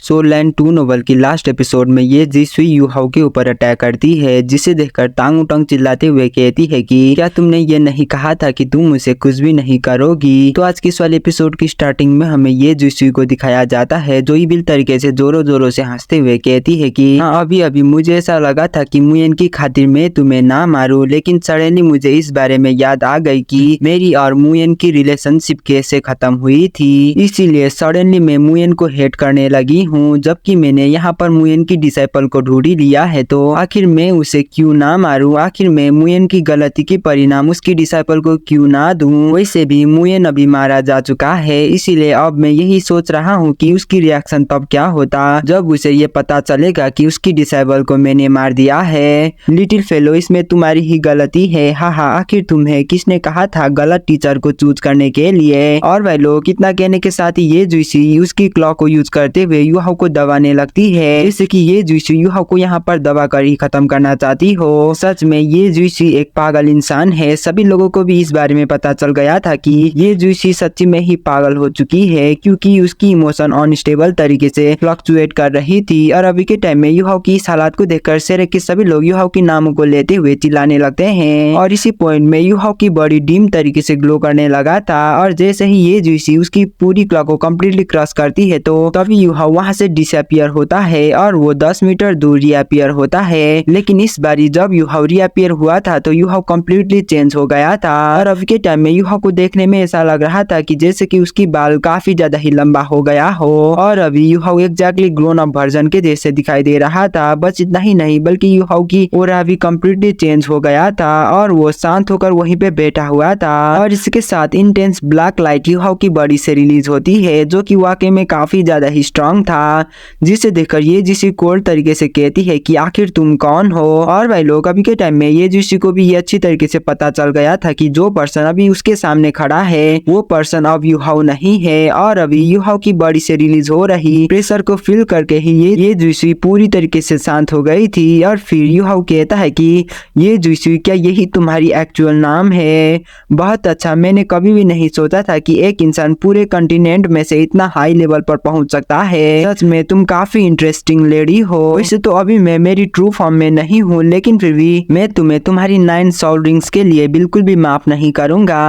सोलैंड 2 novel की last episode में ये जिसुई यूहाओ के ऊपर अटैक करती है, जिसे देखकर तांग उटंग चिल्लाते हुए कहती है कि क्या तुमने ये नहीं कहा था कि तुम उसे कुछ भी नहीं करोगी। तो आज की इस वाले एपिसोड की स्टार्टिंग में हमें ये जिसुई को दिखाया जाता है, जो इविल तरीके से जोरों जोरों से हंसते हुए कहती है कि हाँ, अभी अभी मुझे ऐसा लगा था कि मुयेन की खातिर मैं तुम्हें ना मारूं, लेकिन सडनली मुझे इस बारे में याद आ गई कि मेरी और मुयेन की रिलेशनशिप कैसे खत्म हुई थी, इसीलिए सडनली मैं मुयेन को हेट करने लगी हूँ। जबकि मैंने यहाँ पर मुयेन की डिसाइपल को ढूंढ ही लिया है, तो आखिर मैं उसे क्यों ना मारूं, आखिर मैं मुयेन की गलती के परिणाम उसकी डिसाइपल को क्यों ना दूं। वैसे भी मुयेन अभी मारा जा चुका है, इसीलिए अब मैं यही सोच रहा हूँ कि उसकी रिएक्शन तब क्या होता जब उसे ये पता चलेगा कि उसकी डिसाइपल को मैंने मार दिया है। लिटिल फेलो, इसमें तुम्हारी ही गलती है, हाँ, आखिर तुम्हें किसने कहा था गलत टीचर को चूज करने के लिए। और वह लोग कितना कहने के साथ ही ये जुइसी उसकी क्लॉ को यूज करते हुए यूहाओ को दबाने लगती है, जैसे कि ये जुइसी यूहाओ को यहाँ पर दबा कर ही खत्म करना चाहती हो। सच में ये जुइसी एक पागल इंसान है। सभी लोगों को भी इस बारे में पता चल गया था कि ये जुइसी सच्ची में ही पागल हो चुकी है, क्योंकि उसकी इमोशन अनस्टेबल तरीके से फ्लक्चुएट कर रही थी। और अभी के टाइम में यूहाओ की इस हालात को देखकर शेरेक के सभी लोग यूहाओ के नामों को लेते हुए चिल्लाने लगते हैं। और इसी पॉइंट में यूहाओ की बॉडी डीम तरीके से ग्लो करने लगा था, और जैसे ही ये जुइसी उसकी पूरी क्लॉ को कम्प्लीटली क्रश करती है, तो तभी यूहाओ वहां से डिसअपियर होता है और वो 10 मीटर दूर रिअपियर होता है। लेकिन इस बारी जब यूहाओ रिअपियर हुआ था तो यूहाओ कम्प्लीटली चेंज हो गया था, और अभी के टाइम में यूहाओ को देखने में ऐसा लग रहा था कि जैसे कि उसकी बाल काफी ज्यादा ही लंबा हो गया हो, और अभी Yuhao exactly grown up version के जैसे दिखाई दे रहा था। बस इतना ही नहीं, बल्कि यूहाओ की ओरा भी कम्प्लीटली चेंज हो गया था और वो शांत होकर वहीं पे बैठा हुआ था। और इसके साथ इंटेंस ब्लैक लाइट यूहाओ की बॉडी से रिलीज होती है, जो कि वाकई में काफी ज्यादा ही स्ट्रांग था, जिसे देखकर ये जिसी कोल्ड तरीके से कहती है कि आखिर तुम कौन हो। और भाई लोग, अभी के टाइम में ये जिसी को भी ये अच्छी तरीके से पता चल गया था कि जो पर्सन अभी उसके सामने खड़ा है वो पर्सन अब यूहाओ नहीं है, और अभी यूहाओ की बॉडी से रिलीज हो रही प्रेशर को फील करके ही ये जुइसी पूरी तरीके से शांत हो गई थी। और फिर यूहाओ कहता है कि ये जुइसी, क्या यही तुम्हारी एक्चुअल नाम है? बहुत अच्छा, मैंने कभी भी नहीं सोचा था कि एक इंसान पूरे कॉन्टिनेंट में से इतना हाई लेवल पर पहुंच सकता है। सच में तुम काफी इंटरेस्टिंग लेडी हो। वैसे तो अभी मैं मेरी ट्रू फॉर्म में नहीं हूँ, लेकिन फिर भी मैं तुम्हें तुम्हारी 9 सोल रिंग्स के लिए बिल्कुल भी माफ नहीं करूंगा।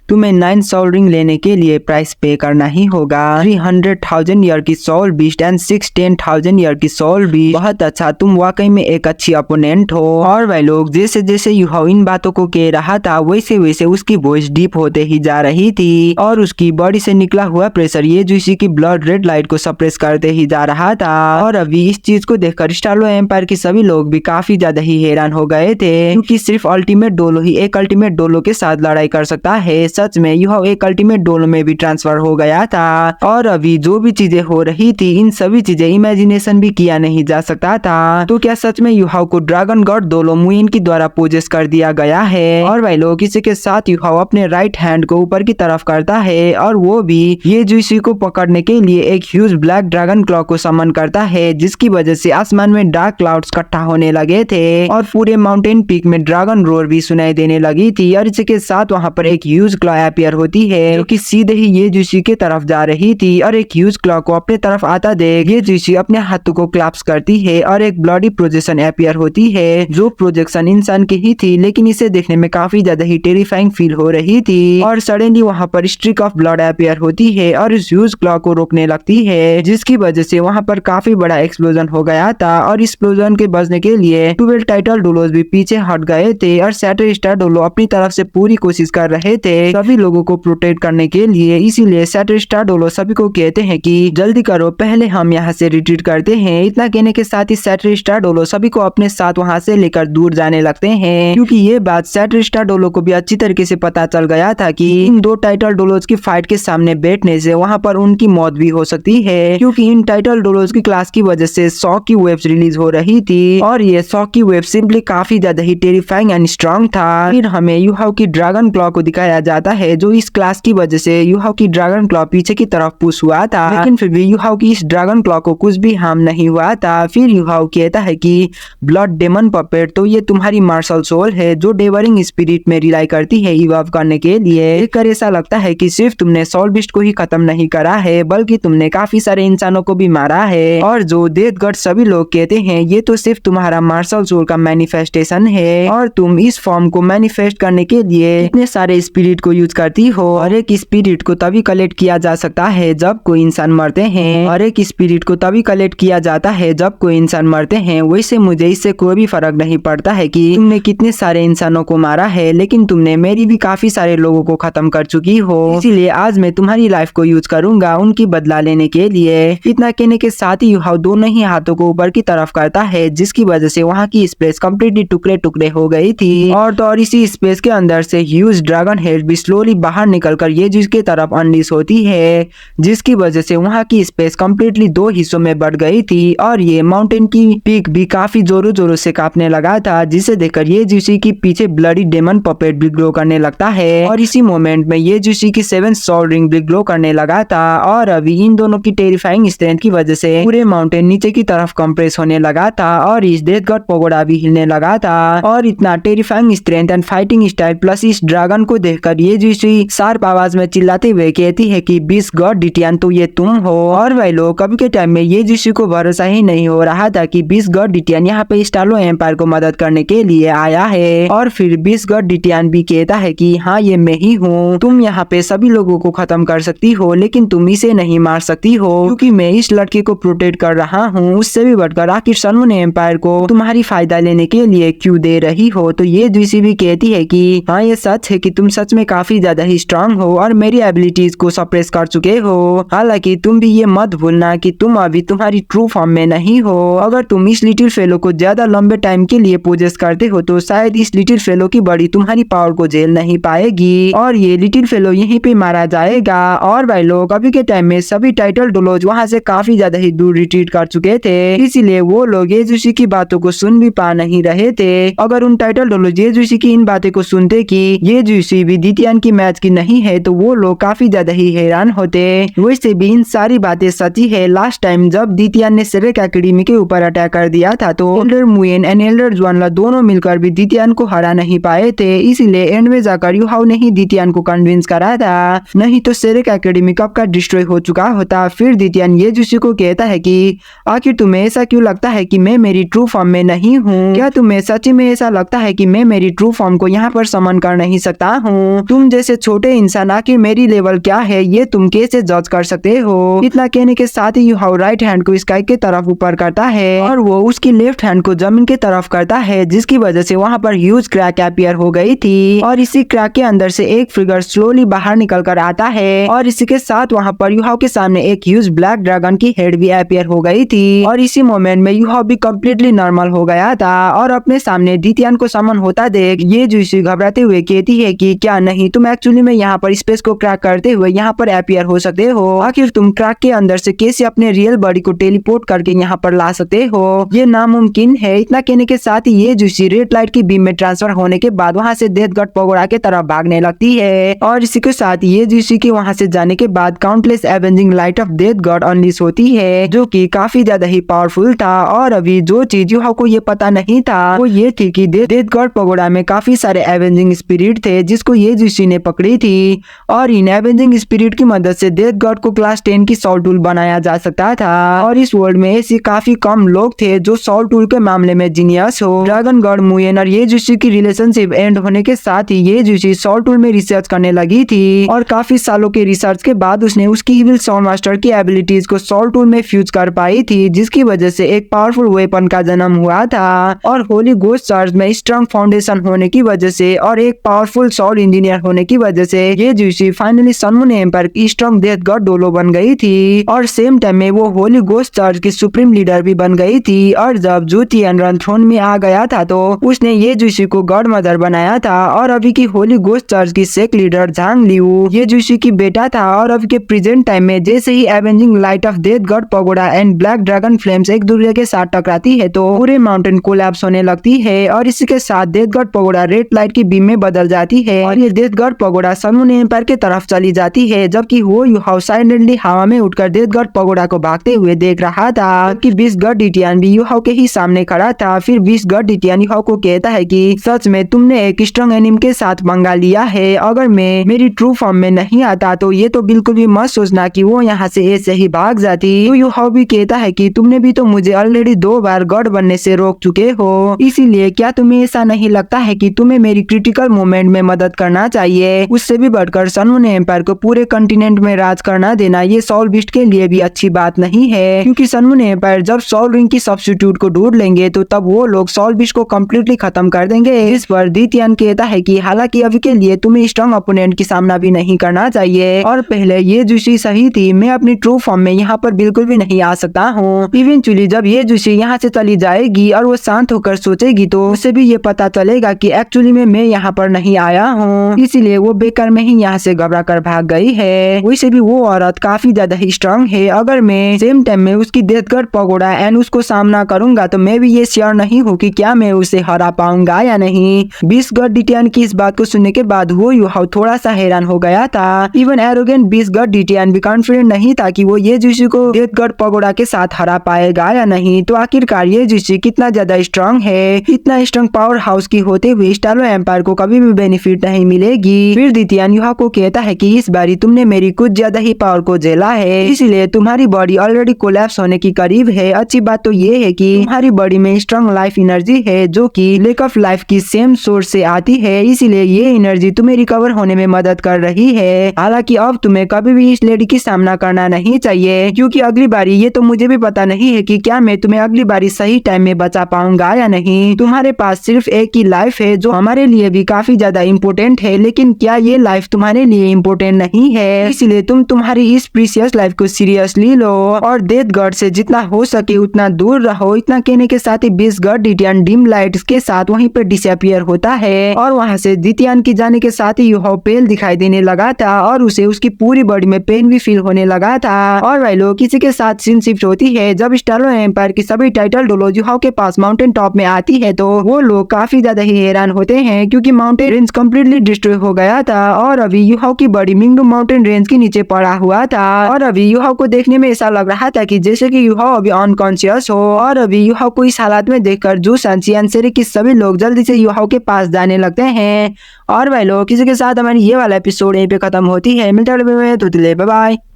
तुम्हें 9 सोल रिंग लेने के लिए प्राइस पे करना ही होगा। 300,000 ईयर की सोल बीस्ट एंड 610,000 ईयर की सोल बीस्ट। बहुत अच्छा, तुम वाकई में एक अच्छी अपोनेंट हो। और वह लोग जैसे जैसे यूहाओ इन बातों को कह रहा था, वैसे वैसे उसकी वॉइस डीप होते ही जा रही थी, और उसकी बॉडी से निकला हुआ प्रेशर ये जुइसी की ब्लड रेड लाइट को सप्रेस करते ही जा रहा था। और अभी इस चीज को देखकर स्टारलो एम्पायर के सभी लोग भी काफी ज्यादा ही हैरान हो गए थे, क्योंकि सिर्फ अल्टीमेट डोलो ही एक अल्टीमेट डोलो के साथ लड़ाई कर सकता है। सच में यूहाओ एक अल्टीमेट डोलो में भी ट्रांसफर हो गया था, और अभी जो भी चीजें हो रही थी इन सभी चीजें इमेजिनेशन भी किया नहीं जा सकता था। तो क्या सच में यूहाओ को ड्रैगन गॉड डोलो मुयेन की द्वारा पोजेस कर दिया गया है? और भाई लोग, इसी के साथ यूहाओ अपने राइट हैंड को ऊपर की तरफ करता है, और वो भी ये जुइसी को पकड़ने के लिए एक ह्यूज ब्लैक ड्रैगन क्लॉ को समन करता है, जिसकी वजह से आसमान में डार्क क्लाउड्स इकट्ठा होने लगे थे, और पूरे माउंटेन पीक में ड्रैगन रोर भी सुनाई देने लगी थी। और इसके साथ वहां पर एक ह्यूज क्लॉ अपीयर होती है, जो कि सीधे ही ये जुइसी के तरफ जा रही थी, और एक ह्यूज क्लॉ को अपने तरफ आता देख ये जुइसी अपने हाथों को क्लैप्स करती है, और एक ब्लडी प्रोजेक्शन अपीयर होती है, जो प्रोजेक्शन इंसान की ही थी, लेकिन इसे देखने में काफी ज्यादा ही टेरिफाइंग फील हो रही थी। और सडनली वहां पर स्ट्रिक ऑफ ब्लड अपीयर होती है और इस ह्यूज क्लॉ को रोकने लगती है, जिसकी वजह से वहां पर काफी बड़ा एक्सप्लोजन हो गया था। और इस एक्सप्लोजन के बचने के लिए 12 टाइटल डोलोस भी पीछे हट गए थे, और सैटर स्टार डोलो अपनी तरफ से पूरी कोशिश कर रहे थे सभी लोगों को प्रोटेक्ट करने के लिए। इसीलिए सैटर स्टार डोलो सभी को कहते हैं कि जल्दी करो, पहले हम यहाँ से रिट्रीट करते हैं। इतना कहने के साथ ही सैटर स्टार डोलो सभी को अपने साथ वहाँ से लेकर दूर जाने लगते हैं, क्योंकि ये बात सैटर स्टार डोलो को भी अच्छी तरीके से पता चल गया था कि इन 2 टाइटल डोलोस की फाइट के सामने बैठने से वहाँ पर उनकी मौत भी हो सकती है, क्योंकि इन टाइटल डोलोस की क्लास की वजह से शॉक की वेव्स रिलीज हो रही थी, और ये शॉक की वेव सिंपली काफी ज्यादा ही टेरिफाइंग एंड स्ट्रांग था। फिर हमें यूहाओ की ड्रैगन क्लॉ को दिखाया जाता है, जो इस क्लास की वजह से यूहाओ की ड्रैगन क्लॉ पीछे की तरफ पुश हुआ था, लेकिन फिर भी यूहाओ की इस ड्रैगन क्लॉ को कुछ भी हार्म नहीं हुआ था। फिर यूहाओ कहता है कि ब्लड डेमन पपेट, तो ये तुम्हारी मार्शल सोल है जो डेवरिंग स्पिरिट में रिलाई करती है इवॉल्व करने के लिए। ऐसा लगता है कि सिर्फ तुमने सोल बिस्ट को ही खत्म नहीं करा है, बल्कि तुमने काफी सारे इंसानों को भी मारा है। और जो डेथ गॉड सभी लोग कहते हैं ये तो सिर्फ तुम्हारा मार्शल सोल का मैनिफेस्टेशन है और तुम इस फॉर्म को मैनिफेस्ट करने के लिए इतने सारे स्पिरिट को यूज करती हो। और एक स्पिरिट को तभी कलेक्ट किया जा सकता है जब कोई इंसान मरते हैं और एक स्पिरिट को तभी कलेक्ट किया जाता है जब कोई इंसान मरते हैं। वैसे मुझे इससे कोई भी फर्क नहीं पड़ता है कि तुमने कितने सारे इंसानों को मारा है, लेकिन तुमने मेरी भी काफी सारे लोगों को खत्म कर चुकी हो, इसीलिए आज मैं तुम्हारी लाइफ को यूज करूंगा उनकी बदला लेने के लिए। इतना कहने के साथ ही युहाओ दोनों ही हाथों को ऊपर की तरफ करता है जिसकी वजह से वहाँ की स्पेस कम्प्लीटली टुकड़े टुकड़े हो गई थी। और तो और इसी स्पेस के अंदर से ह्यूज ड्रैगन हेड भी स्लोली बाहर निकलकर ये जिसके तरफ अनलीश होती है, जिसकी वजह से वहाँ की स्पेस कम्प्लीटली दो हिस्सों में बढ़ गई थी। और ये माउंटेन की पीक भी काफी जोरों जोरों से कांपने लगा था, जिसे देखकर ये जूसी की पीछे ब्लडी डेमन पपेट भी ग्लो करने लगता है। और इसी मोमेंट में ये जूसी की 7 सोल रिंग भी ग्लो करने लगा था। और अभी इन दोनों की टेरिफाइंग स्ट्रेंथ की वजह से पूरे माउंटेन नीचे की तरफ कंप्रेस होने लगा था और इस डेथ गॉड पगोड़ा भी हिलने लगा था। और इतना terrifying strength and fighting style plus इस ड्रैगन को देखकर ये जूसी शार्प आवाज में चिल्लाते हुए कहती है कि बीस्ट गॉड डिटियन तो ये तुम हो। और भाई लोग कभी के टाइम में ये जूसी को भरोसा ही नहीं हो रहा था कि बीस्ट गॉड डिटियन यहाँ पे स्टार्लो एम्पायर को मदद करने के लिए आया है। और फिर बीस्ट गॉड डिटियन भी कहता है कि हाँ ये मैं ही हूँ, तुम यहाँ पे सभी लोगों को खत्म कर सकती हो लेकिन तुम इसे नहीं मार सकती हो क्योंकि मैं इस लड़के को प्रोटेक्ट कर रहा हूँ। उससे भी बढ़कर आखिर सन मून एम्पायर को तुम्हारी फायदा लेने के लिए क्यों दे रही हो। तो ये जूसी भी कहती है कि हाँ ये सच है कि तुम सच में काफी ज्यादा ही स्ट्रांग हो और मेरी एबिलिटीज को सप्रेस कर चुके हो। हालांकि तुम भी ये मत भूलना कि तुम अभी तुम्हारी ट्रू फॉर्म में नहीं हो। अगर तुम इस लिटिल फेलो को ज्यादा लंबे टाइम के लिए पोजेस करते हो तो शायद इस लिटिल फेलो की बड़ी तुम्हारी पावर को झेल नहीं पाएगी और ये लिटिल फेलो यहीं पे मारा जाएगा। और भाई लोग अभी के टाइम में सभी टाइटल डोलोज वहाँ से काफी ज्यादा ही दूर रिट्रीट कर चुके थे, इसीलिए वो लोग ये जूसी की बातों को सुन भी पा नहीं रहे थे। अगर उन टाइटल डोलोज ये जूसी की इन बातें को सुनते कि ये जूसी भी दितियान की मैच की नहीं है तो वो लोग काफी ज्यादा ही हैरान होते। वैसे भी इन सारी बातें सच्ची है। लास्ट टाइम जब दितियान ने सेरेक एकेडमी के ऊपर अटैक कर दिया था तो एल्डर मुयेन एंड एल्डर ज्वानला दोनों मिलकर भी दितियान को हरा नहीं पाए थे, इसीलिए एंड में जाकर युहाओ ने ही दितियान को कन्विंस करा था, नहीं तो सेरेक एकेडमी कब का डिस्ट्रॉय हो चुका होता। फिर दितियान ये जूसी को कहता है कि आखिर तुम्हें ऐसा क्यों लगता है कि मैं मेरी ट्रू फॉर्म में नहीं हूँ? क्या तुम्हें सच्ची में ऐसा लगता है कि मैं मेरी ट्रू फॉर्म को यहाँ पर समन कर नहीं सकता हूँ? तुम जैसे छोटे इंसान आखिर मेरी लेवल क्या है ये तुम कैसे जज कर सकते हो? इतना कहने के साथ ही युहाओ राइट हैंड को स्काई के तरफ ऊपर करता है और वो उसकी लेफ्ट हैंड को जमीन की तरफ करता है, जिसकी वजह से वहाँ पर ह्यूज क्रैक अपीयर हो गई थी। और इसी क्रैक के अंदर से एक फिगर स्लोली बाहर निकल कर आता है और इसी के साथ वहाँ पर युहाओ के सामने एक ह्यूज ब्लैक ड्रैगन की हेड भी अपीयर हो गई थी। और इसी मोमेंट में युहाओ भी कम्प्लीटली नॉर्मल हो गया था और अपने सामने दितियान को समन होता देख ये जूसी घबराते हुए कहती है कि क्या नहीं तुम एक्चुअली में यहाँ पर स्पेस को क्रैक करते हुए यहाँ पर अपीयर हो सकते हो? आखिर तुम क्रैक के अंदर से कैसे अपने रियल बॉडी को टेलीपोर्ट करके यहाँ पर ला सकते हो? ये नामुमकिन है। इतना कहने के साथ ही ये जूसी रेड लाइट की बीम में ट्रांसफर होने के बाद वहाँ से डेथ गॉड पगोड़ा के तरफ भागने लगती है। और इसी के साथ ये जूसी के वहाँ से जाने के बाद countless avenging light of death god unleash होती है जो कि काफी ज्यादा ही पावरफुल था। और अभी जो चीज युहाओ को ये पता नहीं था वो ये थी कि डेथ गॉड पगोड़ा में काफी सारे एवेंजिंग स्पिरिट थे जिसको ये जूसी ने पकड़ी थी और इन एवेंजिंग स्पिरिट की मदद से डेथ गॉड को क्लास 10 की सॉल टूल बनाया जा सकता था। और इस वर्ल्ड में ऐसे काफी कम लोग थे जो सॉल टूल के मामले में जीनियस हो। ड्रैगन गॉड मुयेन और ये जूसी की रिलेशनशिप एंड होने के साथ ही ये जूसी सॉल टूल में रिसर्च करने लगी थी और काफी सालों के रिसर्च के बाद उसने उसकी इविल सॉन्ड मास्टर की एबिलिटीज को सॉल टूल में फ्यूज कर पाई थी, जिसकी वजह से एक पावरफुल वेपन का जन्म हुआ था। और होली गोस्ट चर्च में स्ट्रॉन्ग फाउंडेशन होने की वजह से और एक पावरफुल सॉल इंजीनियर होने की वजह से ये जूसी फाइनली सन मून एम्पायर की स्ट्रॉन्ग डेथ गॉड डोलो बन गई थी और सेम टाइम में वो होली गोस्ट चर्च की सुप्रीम लीडर भी बन गई थी। और जब जूतियान रन थ्रोन में आ गया था तो उसने ये जूसी को गॉड मदर बनाया था और अभी की होली गोस्ट चर्च की सेक लीडर झांग लियू ये जूसी की बेटा था। और अभी के प्रेजेंट टाइम में जैसे ही avenging light of death god pagoda and black dragon flames एक दूसरे के साथ टकराती है तो पूरे माउंटेन कोलैप्स होने लगती है और इसी के साथ death god pagoda red light की बीम में बदल जाती है और ये death god pagoda sun moon empire के तरफ चली जाती है, जबकि वो युहाओ साइलेंटली हवा में उठकर डेथ गॉड पगोड़ा को भागते हुए देख रहा था कि बीस्ट गॉड डिटियन भी युहाओ के ही सामने खड़ा था। फिर बीस्ट गॉड डिटियन युहाओ को कहता है कि सच में तुमने एक स्ट्रॉन्ग एनिमी के साथ पंगा लिया है। अगर मैं मेरी ट्रू फॉर्म में नहीं आता तो ये तो बिल्कुल भी मत सोचना कि वो यहाँ से ऐसे ही भाग भाग जाती तो यूहाओ भी कहता है कि तुमने भी तो मुझे ऑलरेडी 2 बार गॉड बनने से रोक चुके हो, इसीलिए क्या तुम्हें ऐसा नहीं लगता है कि तुम्हें मेरी क्रिटिकल मोमेंट में मदद करना चाहिए। उससे भी बढ़कर सनमून एम्पायर को पूरे कंटिनेंट में राज करना देना ये सोल बीस्ट के लिए भी अच्छी बात नहीं है, क्योंकि सनमून एम्पायर जब सोल रिंग की सब्स्टिट्यूट को ढूंढ लेंगे तो तब वो लोग सोल बीस्ट को कम्प्लीटली खत्म कर देंगे। इस पर दितियान कहता है कि हालांकि अभी के लिए तुम्हें स्ट्रॉन्ग ओपोनेंट की सामना भी नहीं करना चाहिए और पहले ये जुशी सही थी, मैं अपनी ट्रू फॉर्म में यहाँ पर बिल्कुल भी नहीं आ सकता हूँ। इवेंचुअली जब ये जुशी यहाँ से चली जाएगी और वो शांत होकर सोचेगी तो उसे भी ये पता चलेगा कि एक्चुअली में मैं यहाँ पर नहीं आया हूँ, इसीलिए वो बेकार में ही यहाँ से घबरा कर भाग गई है। वैसे भी वो औरत काफी ज्यादा ही स्ट्रांग है, अगर मैं सेम टाइम में उसकी डेथगढ़ पगोड़ा एंड उसको सामना करूंगा तो मैं भी ये श्योर नहीं हूँ कि क्या मैं उसे हरा पाऊंगा या नहीं। बीसगढ़ डिटियन की इस बात को सुनने के बाद वो यूहाओ थोड़ा सा हैरान हो गया था। इवन एरोगेंट बीसगढ़ डिटियन भी कॉन्फिडेंट नहीं था कि वो ये जुशी को डेथगढ़ पगोड़ा के साथ हरा पाएगा या नहीं। तो आखिरकार ये जुशी कितना ज्यादा स्ट्रांग है, इतना स्ट्रांग पावर हाउस की होते हुए स्टालो एम्पायर को कभी भी बेनिफिट नहीं मिलेगी। फिर दितियान यूहाओ को कहता है कि इस बारी तुमने मेरी कुछ ज्यादा ही पावर को झेला है, इसलिए तुम्हारी बॉडी ऑलरेडी कोलैप्स होने की करीब है। अच्छी बात तो ये है कि तुम्हारी बॉडी में स्ट्रांग लाइफ एनर्जी है जो कि लेक ऑफ लाइफ की सेम सोर्स से आती है, इसीलिए ये एनर्जी तुम्हें रिकवर होने में मदद कर रही है। हालांकि अब तुम्हें कभी भी इस लेडी की सामना करना नहीं चाहिए, क्योंकि अगली बारी ये तो मुझे भी पता नहीं है कि क्या मैं तुम्हें अगली बारी सही टाइम में बचा पाऊंगा या नहीं। तुम्हारे पास सिर्फ एक ही लाइफ है जो हमारे लिए भी काफी ज्यादा इम्पोर्टेंट है, लेकिन क्या ये लाइफ तुम्हारे लिए इम्पोर्टेंट नहीं है? इसलिए तुम तुम्हारी इस प्रीशियस लाइफ को सीरियसली लो और डेथ गॉड से जितना हो सके उतना दूर रहो। इतना कहने के साथ ही बीसगढ़ डिटियन डिम लाइट्स के साथ वहीं पर डिसअपियर होता है और वहां से दितियान के जाने के साथ ही यूहाओ पेल दिखाई देने लगा था और उसे उसकी पूरी बॉडी में पेन भी फील होने लगा था। और वह लोग किसी के साथ सीन शिफ्ट होती है जब स्टालो एम्पायर की सभी टाइटल डोलोज यूहाओ के पास माउंटेन टॉप में आती है तो वो लोग काफी ज्यादा ही हैरान होते हैं, क्योंकि माउंटेन रेंज कम्प्लीटली डिस्ट्रॉय हो गया था और अभी यूहाओ की बॉडी मिंगडू माउंटेन रेंज के नीचे पड़ा हुआ था। और अभी यूहाओ को देखने में ऐसा लग रहा था कि जैसे कि यूहाओ अभी अनकॉन्शियस हो। और अभी यूहाओ को इस हालात में देखकर जू सांचियान सेरे की सभी लोग जल्दी से यूहाओ के पास जाने लगते हैं। और वह लोग किसी के साथ हमारी ये वाला एपिसोड यहीं पे खत्म होती है। मिलते हैं, बाय बाय।